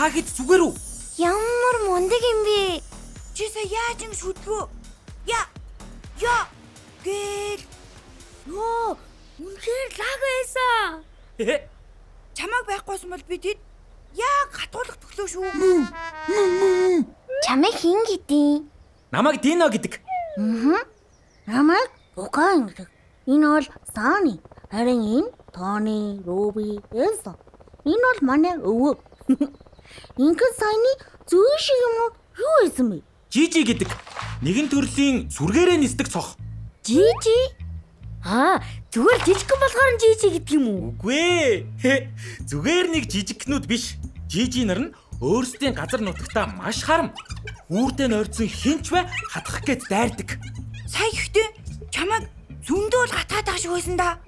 Та хэд зүгээр үү? Ямар мундаг юм бэ? Чи сая яаж ингэ шүтлгөө? Яа гэл. Нөө, үнэхээр лаг байсан. Чамайг байхгүйсэн бол би тэд яг хатгуулах төглөө шүү. Чамайг хин гэдэг? Намайг Дино гэдэг. Намайг Окан гэдэг. Энэ бол Сани. Харин энэ Тони, Руби, Элса. Энэ бол манай өвөө. Ингээд саяны зүй шиг юм уу? Юу байсан бэ? Жижи гэдэг. Нэгэн төрлийн сүргээрээ нисдэг цох. Жижи? Зүгээр жижигхэн болохоор нь жижи гэдэг юм уу? Үгүй ээ. Зүгээр нэг жижигхнүүд биш. Жижи нар нь өөрсдийн газар нутагтаа маш харам. Үүртэй нойрцсон хинч бай хатгах гээд дайрдаг. Сая ихтэй чамайг зөндөө л хатаад ах шиг байсан да.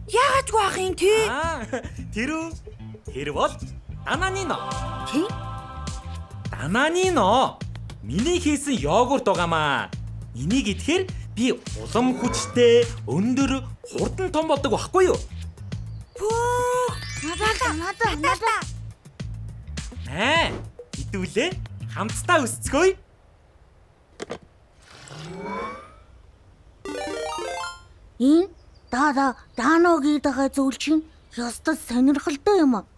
Яагаад гоо ах юм тий? Тэр бол Дананино. Тий? Дананино. Миний хийсэн йогурт байгаамаа. Энийг идэхээр би улам хүчтэй, өндөр, хурдан том болдог байхгүй юу? Надаа. Хэдүүлээ хамтдаа өсцгөөе. Энэ Дано гэдэг зүйл чинь ястаа сонирхолтой юм аа.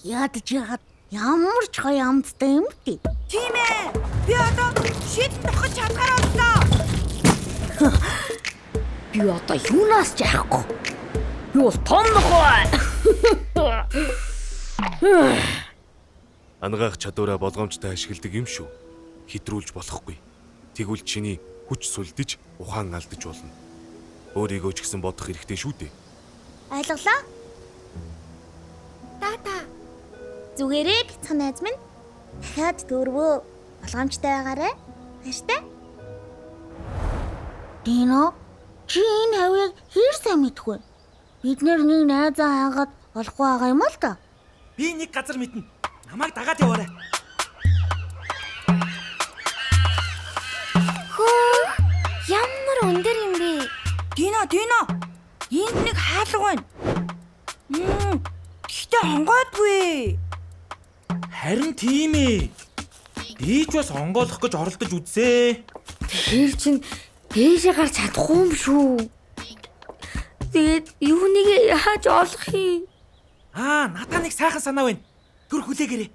Ядаж яагаад ямар ч гоё амттай юм бэ? Тийм ээ. Би одоо шийд тохож чадхаар боллоо. Би одоо юунаас ч яахгүй. Би бол том нохой. Ангаах чадвараа болгоомжтой ашигладаг юм шүү. Хэтрүүлж болохгүй. Тэгвэл чиний хүч сүлдэж, ухаан алдаж болно. Өөрийгөө ч гэсэн бодох хэрэгтэй шүү дээ. Ойлголоо? Тата. Зүгээрээ бяцхан найз минь. Дахиад дөрвөө болгоомжтой байгаарай. Баяртай. Дино, чи энэ хавийг хэр сайн мэдэх вэ? Бид нэг найзаа хаагаад болохгүй байгаа юм л да. Би нэг газар мэднэ. Намайг дагаад яваарай. Ямар өндөр юм бэ? Дино. Энд нэг хаалга байна. Гэхдээ хонгоодгүй. Харин тийм ээ. Би ч бас онгоолох гэж оролдож үзээ. Тэр чинь дээшээ гарч чадахгүй юм шүү. Тэгээд юу нэг яаж олох юм? Надаа нэг сайхан санаа байна. Түр хүлээгээрэй.